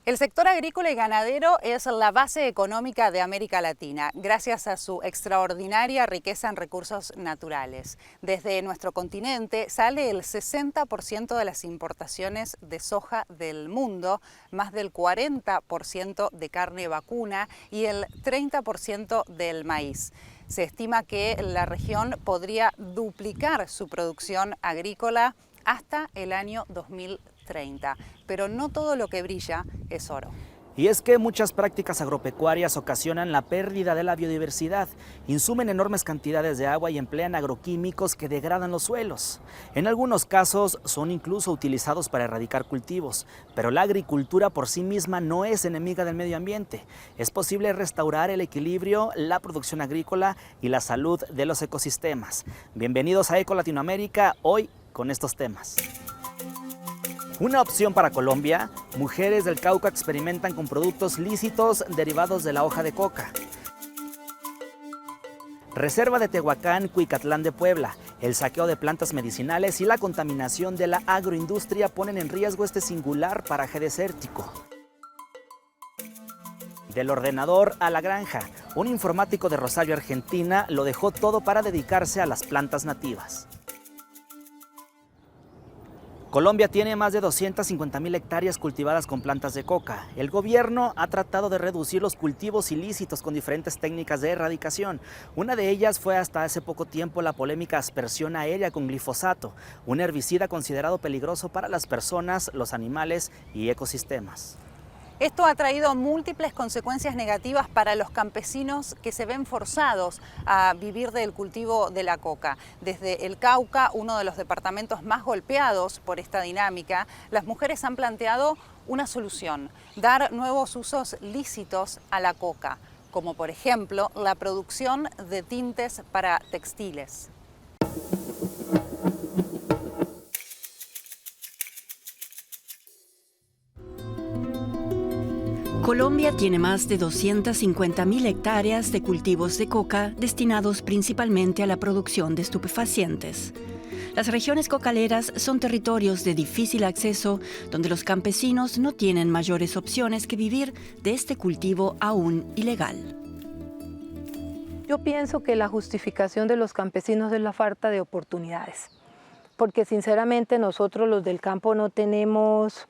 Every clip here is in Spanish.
El sector agrícola y ganadero es la base económica de América Latina, gracias a su extraordinaria riqueza en recursos naturales. Desde nuestro continente sale el 60% de las importaciones de soja del mundo, más del 40% de carne vacuna y el 30% del maíz. Se estima que la región podría duplicar su producción agrícola hasta el año 2030, pero no todo lo que brilla es oro. Y es que muchas prácticas agropecuarias ocasionan la pérdida de la biodiversidad, insumen enormes cantidades de agua y emplean agroquímicos que degradan los suelos. En algunos casos son incluso utilizados para erradicar cultivos, pero la agricultura por sí misma no es enemiga del medio ambiente. Es posible restaurar el equilibrio, la producción agrícola y la salud de los ecosistemas. Bienvenidos a Eco Latinoamérica, hoy con estos temas. Una opción para Colombia: mujeres del Cauca experimentan con productos lícitos derivados de la hoja de coca. Reserva de Tehuacán, Cuicatlán de Puebla. El saqueo de plantas medicinales y la contaminación de la agroindustria ponen en riesgo este singular paraje desértico. Del ordenador a la granja, un informático de Rosario, Argentina, lo dejó todo para dedicarse a las plantas nativas. Colombia tiene más de 250,000 hectáreas cultivadas con plantas de coca. El gobierno ha tratado de reducir los cultivos ilícitos con diferentes técnicas de erradicación. Una de ellas fue hasta hace poco tiempo la polémica aspersión aérea con glifosato, un herbicida considerado peligroso para las personas, los animales y ecosistemas. Esto ha traído múltiples consecuencias negativas para los campesinos que se ven forzados a vivir del cultivo de la coca. Desde el Cauca, uno de los departamentos más golpeados por esta dinámica, las mujeres han planteado una solución: dar nuevos usos lícitos a la coca, como por ejemplo la producción de tintes para textiles. Colombia tiene más de 250,000 hectáreas de cultivos de coca destinados principalmente a la producción de estupefacientes. Las regiones cocaleras son territorios de difícil acceso donde los campesinos no tienen mayores opciones que vivir de este cultivo aún ilegal. Yo pienso que la justificación de los campesinos es la falta de oportunidades, porque sinceramente nosotros los del campo no tenemos,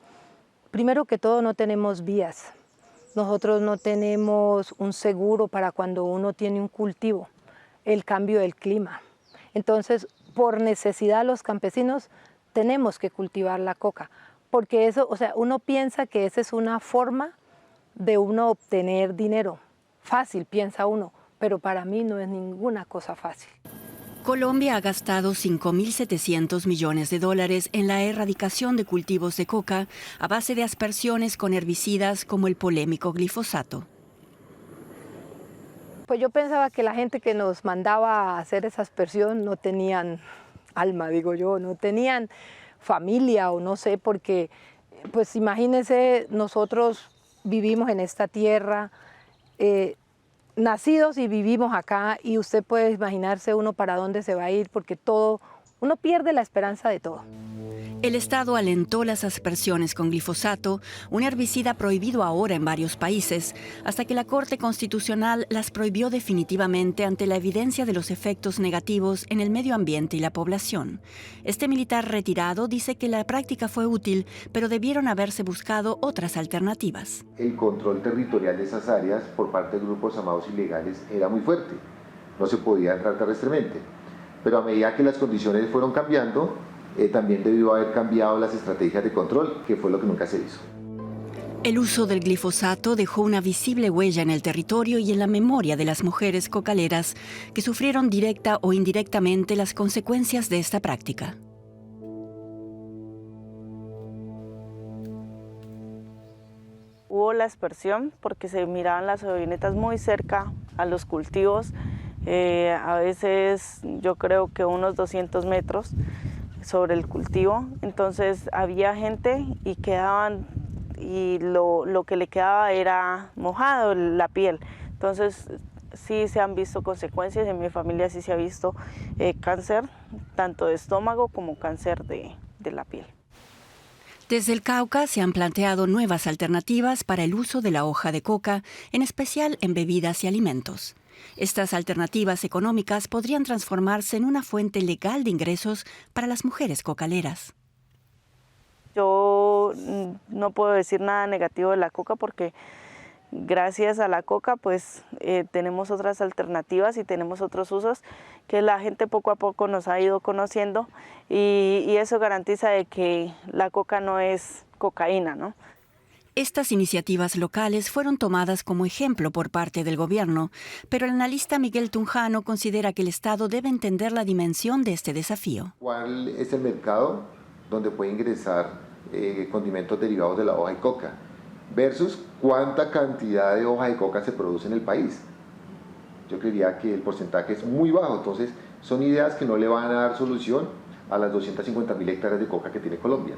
primero que todo no tenemos vías. Nosotros no tenemos un seguro para cuando uno tiene un cultivo, el cambio del clima. Entonces, por necesidad los campesinos tenemos que cultivar la coca, porque eso, uno piensa que esa es una forma de uno obtener dinero. Fácil, piensa uno, pero para mí no es ninguna cosa fácil. Colombia ha gastado $5.700 millones en la erradicación de cultivos de coca a base de aspersiones con herbicidas como el polémico glifosato. Pues yo pensaba que la gente que nos mandaba a hacer esa aspersión no tenían alma, digo yo, no tenían familia o no sé, porque pues imagínense, nosotros vivimos en esta tierra, nacidos y vivimos acá, y usted puede imaginarse uno para dónde se va a ir, porque todo, uno pierde la esperanza de todo. El Estado alentó las aspersiones con glifosato, un herbicida prohibido ahora en varios países, hasta que la Corte Constitucional las prohibió definitivamente ante la evidencia de los efectos negativos en el medio ambiente y la población. Este militar retirado dice que la práctica fue útil, pero debieron haberse buscado otras alternativas. El control territorial de esas áreas por parte de grupos armados ilegales era muy fuerte, no se podía entrar terrestremente, pero a medida que las condiciones fueron cambiando, también debió haber cambiado las estrategias de control, que fue lo que nunca se hizo. El uso del glifosato dejó una visible huella en el territorio y en la memoria de las mujeres cocaleras que sufrieron directa o indirectamente las consecuencias de esta práctica. Hubo la aspersión porque se miraban las avionetas muy cerca a los cultivos, a veces yo creo que unos 200 metros sobre el cultivo. Entonces había gente y quedaban, y lo que le quedaba era mojado la piel. Entonces sí se han visto consecuencias, en mi familia sí se ha visto cáncer tanto de estómago como cáncer de la piel. Desde el Cauca se han planteado nuevas alternativas para el uso de la hoja de coca, en especial en bebidas y alimentos. Estas alternativas económicas podrían transformarse en una fuente legal de ingresos para las mujeres cocaleras. Yo no puedo decir nada negativo de la coca porque gracias a la coca pues tenemos otras alternativas y tenemos otros usos que la gente poco a poco nos ha ido conociendo y eso garantiza de que la coca no es cocaína, ¿no? Estas iniciativas locales fueron tomadas como ejemplo por parte del gobierno, pero el analista Miguel Tunjano considera que el Estado debe entender la dimensión de este desafío. ¿Cuál es el mercado donde puede ingresar condimentos derivados de la hoja de coca? Versus cuánta cantidad de hoja de coca se produce en el país. Yo creería que el porcentaje es muy bajo, entonces son ideas que no le van a dar solución a las 250.000 hectáreas de coca que tiene Colombia.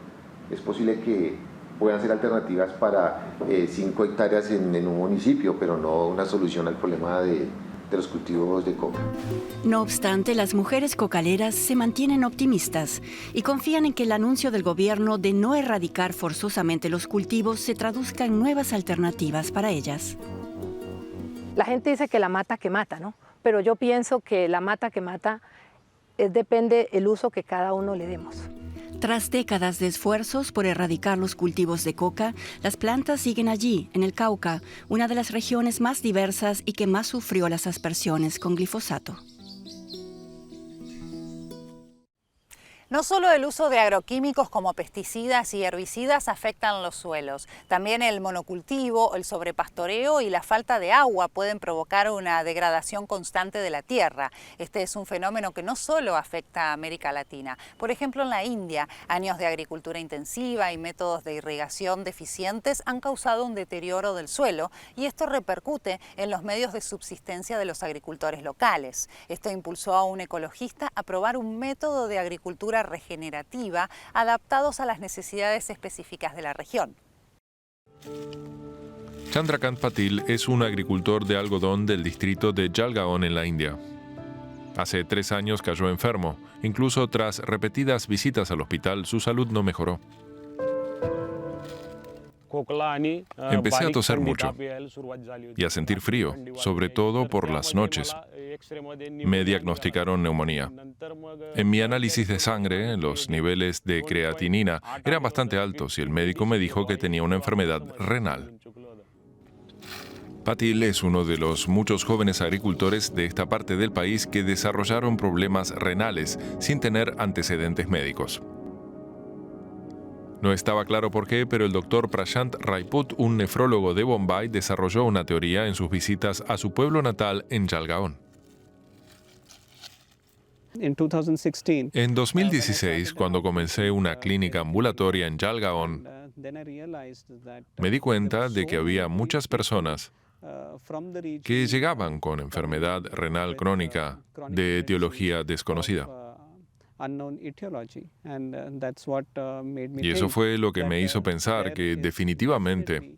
Es posible que puedan ser alternativas para 5 hectáreas en un municipio, pero no una solución al problema de los cultivos de coca. No obstante, las mujeres cocaleras se mantienen optimistas y confían en que el anuncio del gobierno de no erradicar forzosamente los cultivos se traduzca en nuevas alternativas para ellas. La gente dice que la mata que mata, ¿no? Pero yo pienso que la mata que mata depende el uso que cada uno le demos. Tras décadas de esfuerzos por erradicar los cultivos de coca, las plantas siguen allí, en el Cauca, una de las regiones más diversas y que más sufrió las aspersiones con glifosato. No solo el uso de agroquímicos como pesticidas y herbicidas afectan los suelos, también el monocultivo, el sobrepastoreo y la falta de agua pueden provocar una degradación constante de la tierra. Este es un fenómeno que no solo afecta a América Latina. Por ejemplo, en la India, años de agricultura intensiva y métodos de irrigación deficientes han causado un deterioro del suelo y esto repercute en los medios de subsistencia de los agricultores locales. Esto impulsó a un ecologista a probar un método de agricultura regenerativa adaptados a las necesidades específicas de la región. Chandrakant Patil es un agricultor de algodón del distrito de Jalgaon en la India. Hace 3 años cayó enfermo. Incluso tras repetidas visitas al hospital, su salud no mejoró. Empecé a toser mucho y a sentir frío, sobre todo por las noches. Me diagnosticaron neumonía. En mi análisis de sangre, los niveles de creatinina eran bastante altos y el médico me dijo que tenía una enfermedad renal. Patil es uno de los muchos jóvenes agricultores de esta parte del país que desarrollaron problemas renales sin tener antecedentes médicos. No estaba claro por qué, pero el doctor Prashant Raiput, un nefrólogo de Bombay, desarrolló una teoría en sus visitas a su pueblo natal en Jalgaon. En 2016, cuando comencé una clínica ambulatoria en Jalgaon, me di cuenta de que había muchas personas que llegaban con enfermedad renal crónica de etiología desconocida. Y eso fue lo que me hizo pensar que definitivamente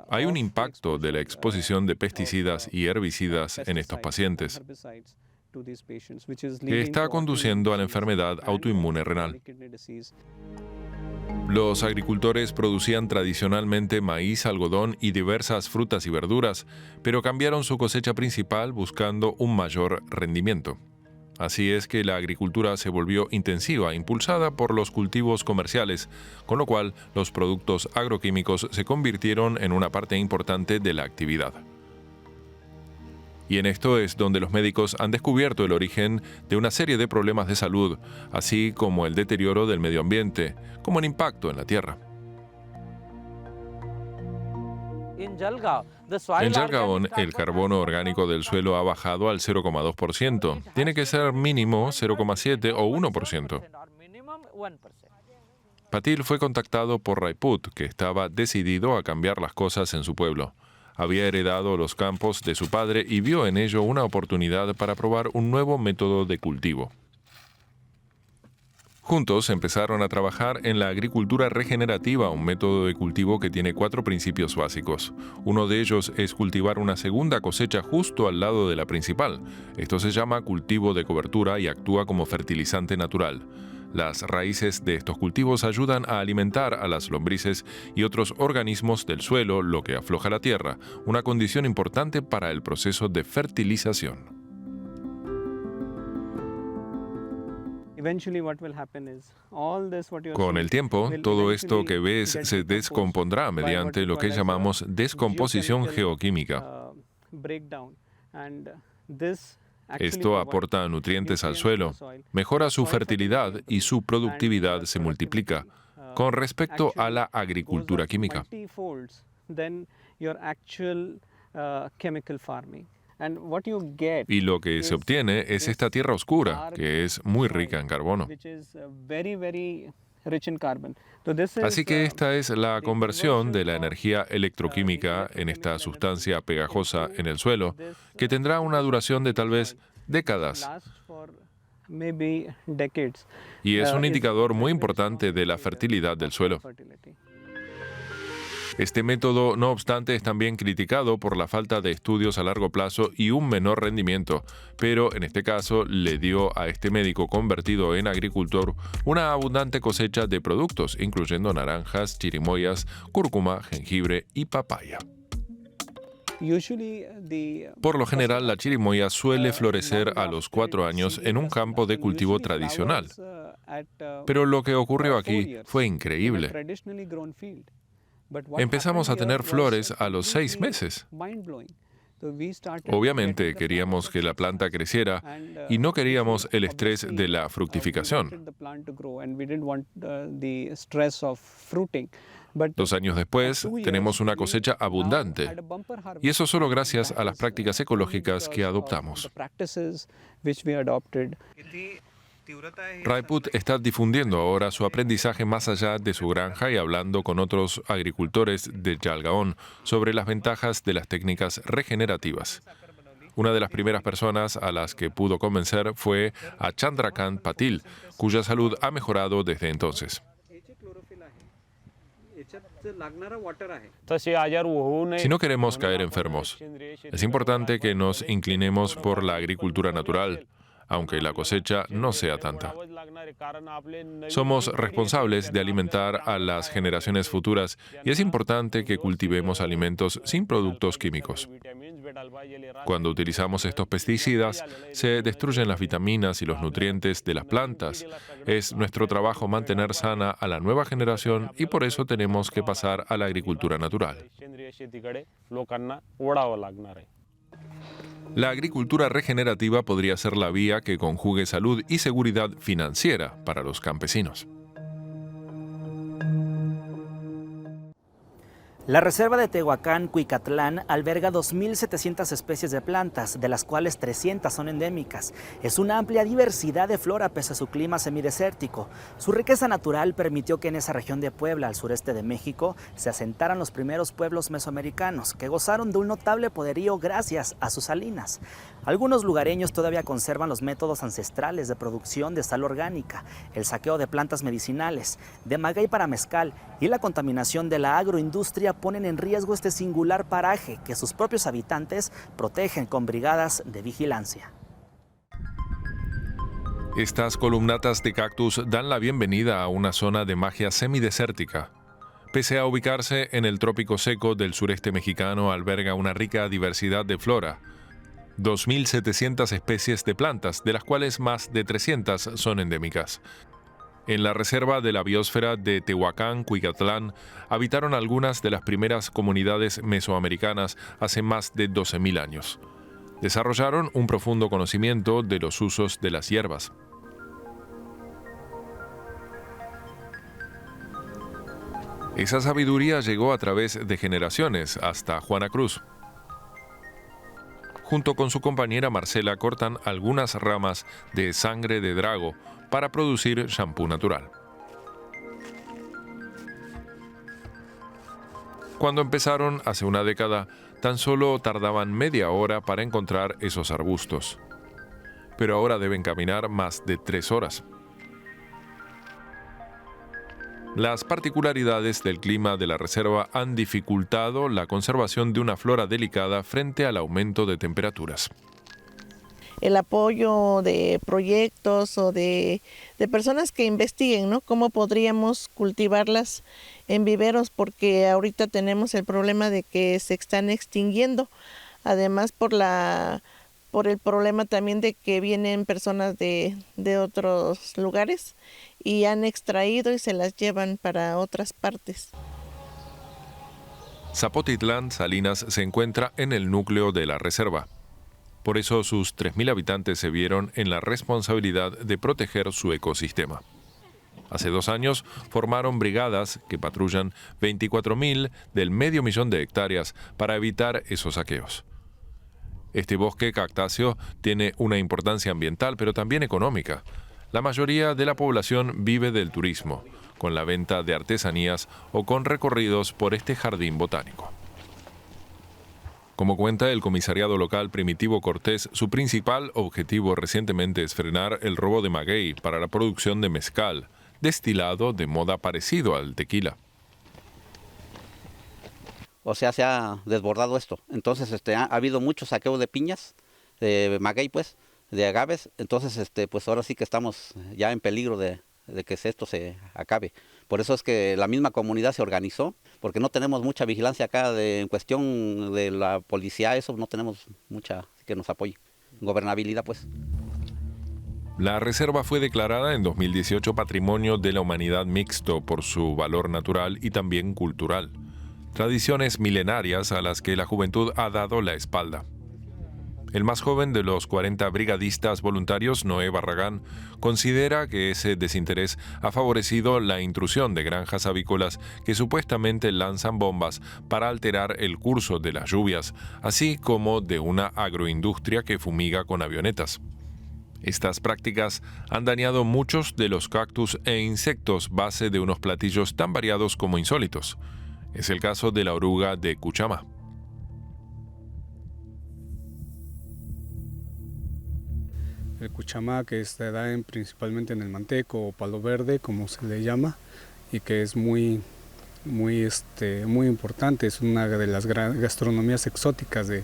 hay un impacto de la exposición de pesticidas y herbicidas en estos pacientes que está conduciendo a la enfermedad autoinmune renal. Los agricultores producían tradicionalmente maíz, algodón y diversas frutas y verduras, pero cambiaron su cosecha principal buscando un mayor rendimiento. Así es que la agricultura se volvió intensiva, impulsada por los cultivos comerciales, con lo cual los productos agroquímicos se convirtieron en una parte importante de la actividad. Y en esto es donde los médicos han descubierto el origen de una serie de problemas de salud, así como el deterioro del medio ambiente, como el impacto en la tierra. En Jalgaon, el carbono orgánico del suelo ha bajado al 0,2%. Tiene que ser mínimo 0,7 o 1%. Patil fue contactado por Raiput, que estaba decidido a cambiar las cosas en su pueblo. Había heredado los campos de su padre y vio en ello una oportunidad para probar un nuevo método de cultivo. Juntos empezaron a trabajar en la agricultura regenerativa, un método de cultivo que tiene 4 principios básicos. Uno de ellos es cultivar una segunda cosecha justo al lado de la principal. Esto se llama cultivo de cobertura y actúa como fertilizante natural. Las raíces de estos cultivos ayudan a alimentar a las lombrices y otros organismos del suelo, lo que afloja la tierra, una condición importante para el proceso de fertilización. Con el tiempo, todo esto que ves se descompondrá mediante lo que llamamos descomposición geoquímica. Esto aporta nutrientes al suelo, mejora su fertilidad y su productividad se multiplica. Con respecto a la agricultura química, y lo que se obtiene es esta tierra oscura, que es muy rica en carbono. Así que esta es la conversión de la energía electroquímica en esta sustancia pegajosa en el suelo, que tendrá una duración de tal vez décadas. Y es un indicador muy importante de la fertilidad del suelo. Este método, no obstante, es también criticado por la falta de estudios a largo plazo y un menor rendimiento, pero en este caso le dio a este médico convertido en agricultor una abundante cosecha de productos, incluyendo naranjas, chirimoyas, cúrcuma, jengibre y papaya. Por lo general, la chirimoya suele florecer a los 4 años en un campo de cultivo tradicional. Pero lo que ocurrió aquí fue increíble. Empezamos a tener flores a los 6 meses. Obviamente queríamos que la planta creciera y no queríamos el estrés de la fructificación. 2 años después, tenemos una cosecha abundante, y eso solo gracias a las prácticas ecológicas que adoptamos. Raiput está difundiendo ahora su aprendizaje más allá de su granja y hablando con otros agricultores de Jalgaon sobre las ventajas de las técnicas regenerativas. Una de las primeras personas a las que pudo convencer fue a Chandrakant Patil, cuya salud ha mejorado desde entonces. Si no queremos caer enfermos, es importante que nos inclinemos por la agricultura natural, aunque la cosecha no sea tanta. Somos responsables de alimentar a las generaciones futuras y es importante que cultivemos alimentos sin productos químicos. Cuando utilizamos estos pesticidas, se destruyen las vitaminas y los nutrientes de las plantas. Es nuestro trabajo mantener sana a la nueva generación y por eso tenemos que pasar a la agricultura natural. La agricultura regenerativa podría ser la vía que conjugue salud y seguridad financiera para los campesinos. La reserva de Tehuacán, Cuicatlán, alberga 2.700 especies de plantas, de las cuales 300 son endémicas. Es una amplia diversidad de flora pese a su clima semidesértico. Su riqueza natural permitió que en esa región de Puebla, al sureste de México, se asentaran los primeros pueblos mesoamericanos, que gozaron de un notable poderío gracias a sus salinas. Algunos lugareños todavía conservan los métodos ancestrales de producción de sal orgánica, el saqueo de plantas medicinales, de maguey para mezcal y la contaminación de la agroindustria ponen en riesgo este singular paraje que sus propios habitantes protegen con brigadas de vigilancia. Estas columnatas de cactus dan la bienvenida a una zona de magia semidesértica. Pese a ubicarse en el trópico seco del sureste mexicano, alberga una rica diversidad de flora. 2.700 especies de plantas, de las cuales más de 300 son endémicas. En la reserva de la biosfera de Tehuacán, Cuicatlán, habitaron algunas de las primeras comunidades mesoamericanas hace más de 12.000 años. Desarrollaron un profundo conocimiento de los usos de las hierbas. Esa sabiduría llegó a través de generaciones hasta Juana Cruz. Junto con su compañera Marcela cortan algunas ramas de sangre de drago para producir shampoo natural. Cuando empezaron hace una década, tan solo tardaban media hora para encontrar esos arbustos. Pero ahora deben caminar más de 3 horas. Las particularidades del clima de la reserva han dificultado la conservación de una flora delicada frente al aumento de temperaturas. el apoyo de proyectos o de personas que investiguen, ¿no? Cómo podríamos cultivarlas en viveros, porque ahorita tenemos el problema de que se están extinguiendo, además por el problema también de que vienen personas de otros lugares y han extraído y se las llevan para otras partes. Zapotitlán Salinas se encuentra en el núcleo de la reserva. Por eso sus 3.000 habitantes se vieron en la responsabilidad de proteger su ecosistema. Hace 2 años formaron brigadas que patrullan 24.000 del 500.000 de hectáreas para evitar esos saqueos. Este bosque cactáceo tiene una importancia ambiental, pero también económica. La mayoría de la población vive del turismo, con la venta de artesanías o con recorridos por este jardín botánico. Como cuenta el comisariado local Primitivo Cortés, su principal objetivo recientemente es frenar el robo de maguey para la producción de mezcal, destilado de moda parecido al tequila. O sea, se ha desbordado esto. Entonces, ha habido mucho saqueo de piñas, de maguey, pues, de agaves. Entonces, pues ahora sí que estamos ya en peligro de que esto se acabe. Por eso es que la misma comunidad se organizó, porque no tenemos mucha vigilancia acá en cuestión de la policía, eso no tenemos mucha que nos apoye. Gobernabilidad, pues. La reserva fue declarada en 2018 Patrimonio de la Humanidad Mixto por su valor natural y también cultural. Tradiciones milenarias a las que la juventud ha dado la espalda. El más joven de los 40 brigadistas voluntarios, Noé Barragán, considera que ese desinterés ha favorecido la intrusión de granjas avícolas que supuestamente lanzan bombas para alterar el curso de las lluvias, así como de una agroindustria que fumiga con avionetas. Estas prácticas han dañado muchos de los cactus e insectos base de unos platillos tan variados como insólitos. Es el caso de la oruga de Cuchamá. El cuchamá, que se da principalmente en el manteco o palo verde, como se le llama, y que es muy importante, es una de las gastronomías exóticas de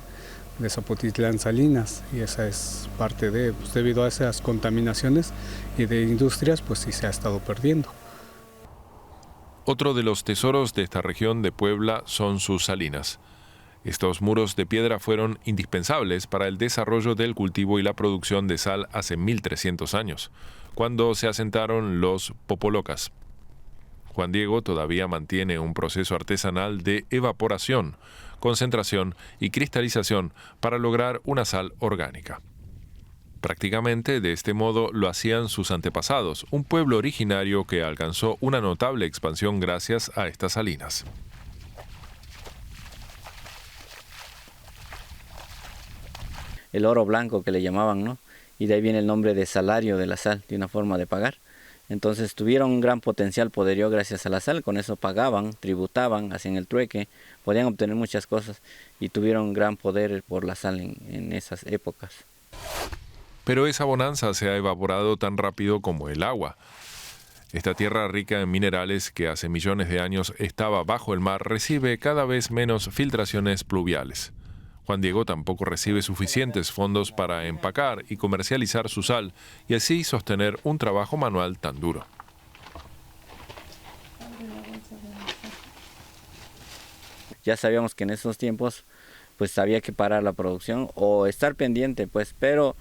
Zapotitlán Salinas, y esa es parte de, pues, debido a esas contaminaciones y de industrias, pues sí se ha estado perdiendo. Otro de los tesoros de esta región de Puebla son sus salinas. Estos muros de piedra fueron indispensables para el desarrollo del cultivo y la producción de sal hace 1300 años, cuando se asentaron los popolocas. Juan Diego todavía mantiene un proceso artesanal de evaporación, concentración y cristalización para lograr una sal orgánica. Prácticamente de este modo lo hacían sus antepasados, un pueblo originario que alcanzó una notable expansión gracias a estas salinas. El oro blanco que le llamaban, ¿no? Y de ahí viene el nombre de salario de la sal, de una forma de pagar. Entonces tuvieron un gran potencial poderío gracias a la sal, con eso pagaban, tributaban, hacían el trueque, podían obtener muchas cosas y tuvieron gran poder por la sal en esas épocas. Pero esa bonanza se ha evaporado tan rápido como el agua. Esta tierra rica en minerales que hace millones de años estaba bajo el mar recibe cada vez menos filtraciones pluviales. Juan Diego tampoco recibe suficientes fondos para empacar y comercializar su sal y así sostener un trabajo manual tan duro. Ya sabíamos que en esos tiempos pues había que parar la producción o estar pendiente, pues, pero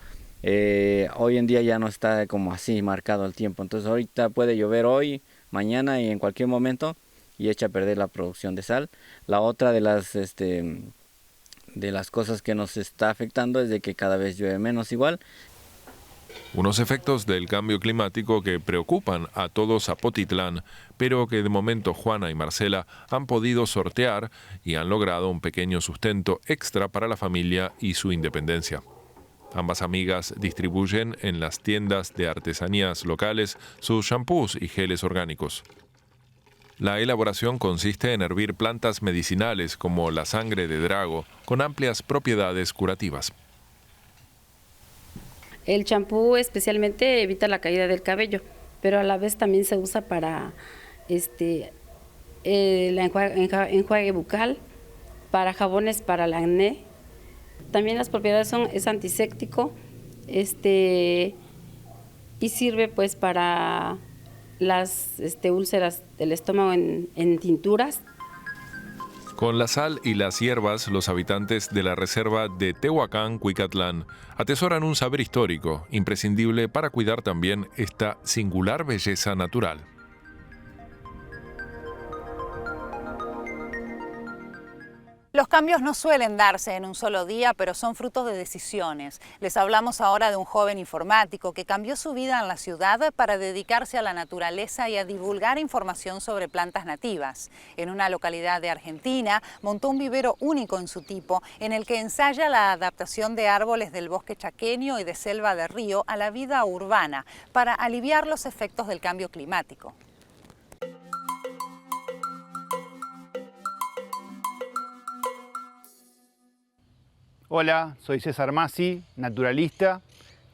hoy en día ya no está como así marcado el tiempo. Entonces ahorita puede llover hoy, mañana y en cualquier momento y echa a perder la producción de sal. La otra de las cosas que nos está afectando es de que cada vez llueve menos igual. Unos efectos del cambio climático que preocupan a todo Zapotitlán, pero que de momento Juana y Marcela han podido sortear y han logrado un pequeño sustento extra para la familia y su independencia. Ambas amigas distribuyen en las tiendas de artesanías locales sus shampoos y geles orgánicos. La elaboración consiste en hervir plantas medicinales como la sangre de drago, con amplias propiedades curativas. El champú especialmente evita la caída del cabello, pero a la vez también se usa para enjuague bucal, para jabones para el acné. También las propiedades es antiséptico, y sirve pues para las úlceras del estómago en tinturas. Con la sal y las hierbas, los habitantes de la reserva de Tehuacán, Cuicatlán, atesoran un saber histórico, imprescindible para cuidar también esta singular belleza natural. Los cambios no suelen darse en un solo día, pero son frutos de decisiones. Les hablamos ahora de un joven informático que cambió su vida en la ciudad para dedicarse a la naturaleza y a divulgar información sobre plantas nativas. En una localidad de Argentina, montó un vivero único en su tipo, en el que ensaya la adaptación de árboles del bosque chaqueño y de selva de río a la vida urbana, para aliviar los efectos del cambio climático. Hola, soy César Masi, naturalista,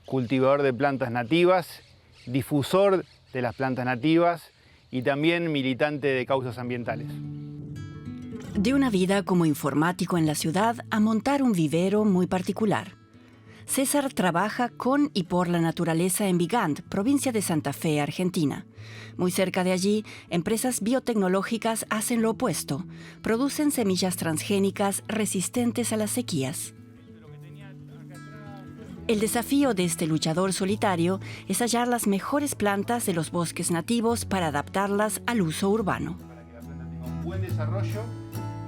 cultivador de plantas nativas, difusor de las plantas nativas y también militante de causas ambientales. De una vida como informático en la ciudad a montar un vivero muy particular. César trabaja con y por la naturaleza en Vigand, provincia de Santa Fe, Argentina. Muy cerca de allí, empresas biotecnológicas hacen lo opuesto. Producen semillas transgénicas resistentes a las sequías. El desafío de este luchador solitario es hallar las mejores plantas de los bosques nativos para adaptarlas al uso urbano. Para que la planta tenga un buen desarrollo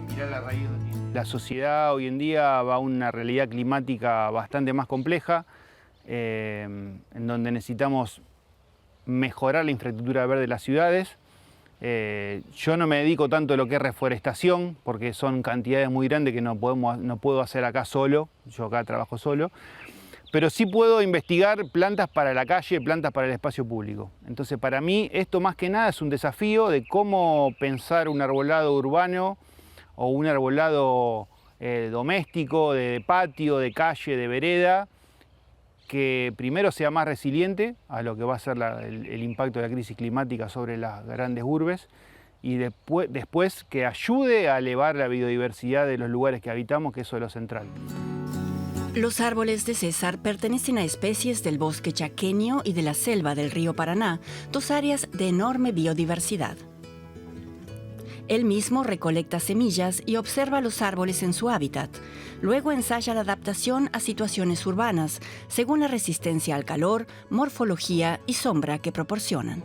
y mirar la raíz donde tiene. La sociedad hoy en día va a una realidad climática bastante más compleja, en donde necesitamos mejorar la infraestructura verde de las ciudades. Yo no me dedico tanto a lo que es reforestación, porque son cantidades muy grandes que no puedo hacer acá solo, yo acá trabajo solo. Pero sí puedo investigar plantas para la calle, plantas para el espacio público. Entonces, para mí, esto más que nada es un desafío de cómo pensar un arbolado urbano o un arbolado doméstico, de patio, de calle, de vereda, que primero sea más resiliente a lo que va a ser el impacto de la crisis climática sobre las grandes urbes y después que ayude a elevar la biodiversidad de los lugares que habitamos, que eso es lo central. Los árboles de César pertenecen a especies del bosque chaqueño y de la selva del río Paraná, dos áreas de enorme biodiversidad. Él mismo recolecta semillas y observa los árboles en su hábitat. Luego ensaya la adaptación a situaciones urbanas, según la resistencia al calor, morfología y sombra que proporcionan.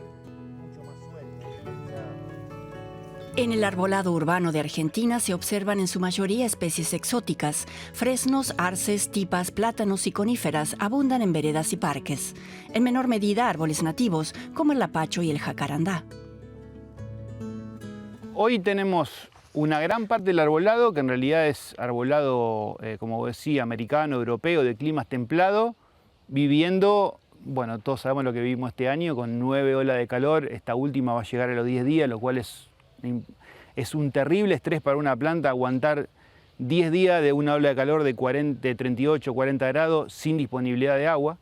En el arbolado urbano de Argentina se observan en su mayoría especies exóticas. Fresnos, arces, tipas, plátanos y coníferas abundan en veredas y parques. En menor medida árboles nativos, como el lapacho y el jacarandá. Hoy tenemos una gran parte del arbolado, que en realidad es arbolado, como decía, americano, europeo, de climas templados, viviendo, bueno, todos sabemos lo que vivimos este año, con 9 olas de calor. Esta última va a llegar a los 10 días, lo cual es un terrible estrés para una planta aguantar 10 días de una ola de calor de 38, 40 grados sin disponibilidad de agua.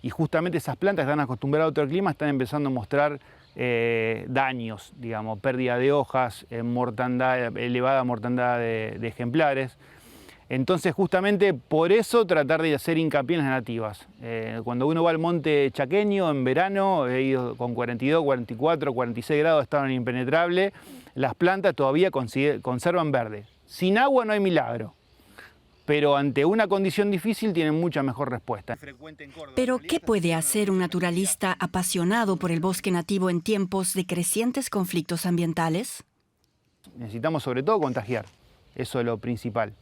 Y justamente esas plantas que están acostumbradas a otro clima están empezando a mostrar daños, digamos, pérdida de hojas, elevada mortandad de ejemplares. Entonces, justamente por eso tratar de hacer hincapié en las nativas. Cuando uno va al monte chaqueño en verano, he ido con 42, 44, 46 grados, estaban impenetrables, las plantas todavía conservan verde. Sin agua no hay milagro, pero ante una condición difícil tienen mucha mejor respuesta. Pero, ¿qué puede hacer un naturalista apasionado por el bosque nativo en tiempos de crecientes conflictos ambientales? Necesitamos sobre todo contagiar, eso es lo principal.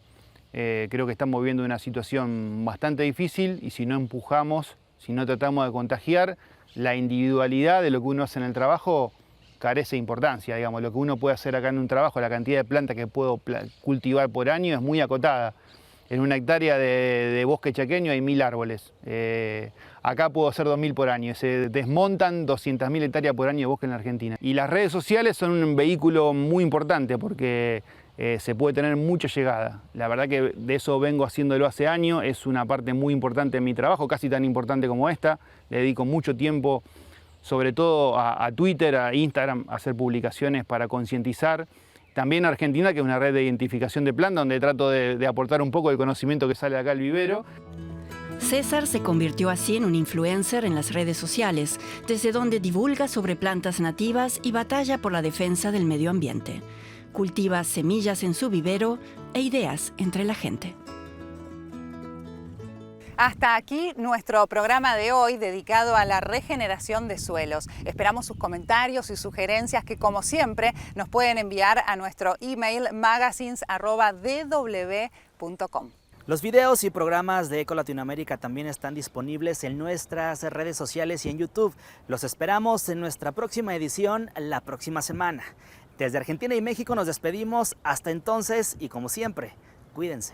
Creo que estamos viviendo una situación bastante difícil y si no empujamos, si no tratamos de contagiar, la individualidad de lo que uno hace en el trabajo carece de importancia. Digamos, lo que uno puede hacer acá en un trabajo, la cantidad de plantas que puedo cultivar por año es muy acotada. En una hectárea de bosque chaqueño hay 1000 árboles. Acá puedo hacer 2000 por año. Se desmontan 200.000 hectáreas por año de bosque en la Argentina. Y las redes sociales son un vehículo muy importante porque se puede tener mucha llegada. La verdad que de eso vengo haciéndolo hace años, es una parte muy importante de mi trabajo, casi tan importante como esta. Le dedico mucho tiempo, sobre todo a Twitter, a Instagram, a hacer publicaciones para concientizar. También Argentina, que es una red de identificación de plantas, donde trato de aportar un poco del conocimiento que sale de acá al vivero. César se convirtió así en un influencer en las redes sociales, desde donde divulga sobre plantas nativas y batalla por la defensa del medio ambiente. Cultiva semillas en su vivero e ideas entre la gente. Hasta aquí nuestro programa de hoy dedicado a la regeneración de suelos. Esperamos sus comentarios y sugerencias que, como siempre, nos pueden enviar a nuestro email magazines@dw.com. Los videos y programas de Eco Latinoamérica también están disponibles en nuestras redes sociales y en YouTube. Los esperamos en nuestra próxima edición la próxima semana. Desde Argentina y México nos despedimos. Hasta entonces y como siempre, cuídense.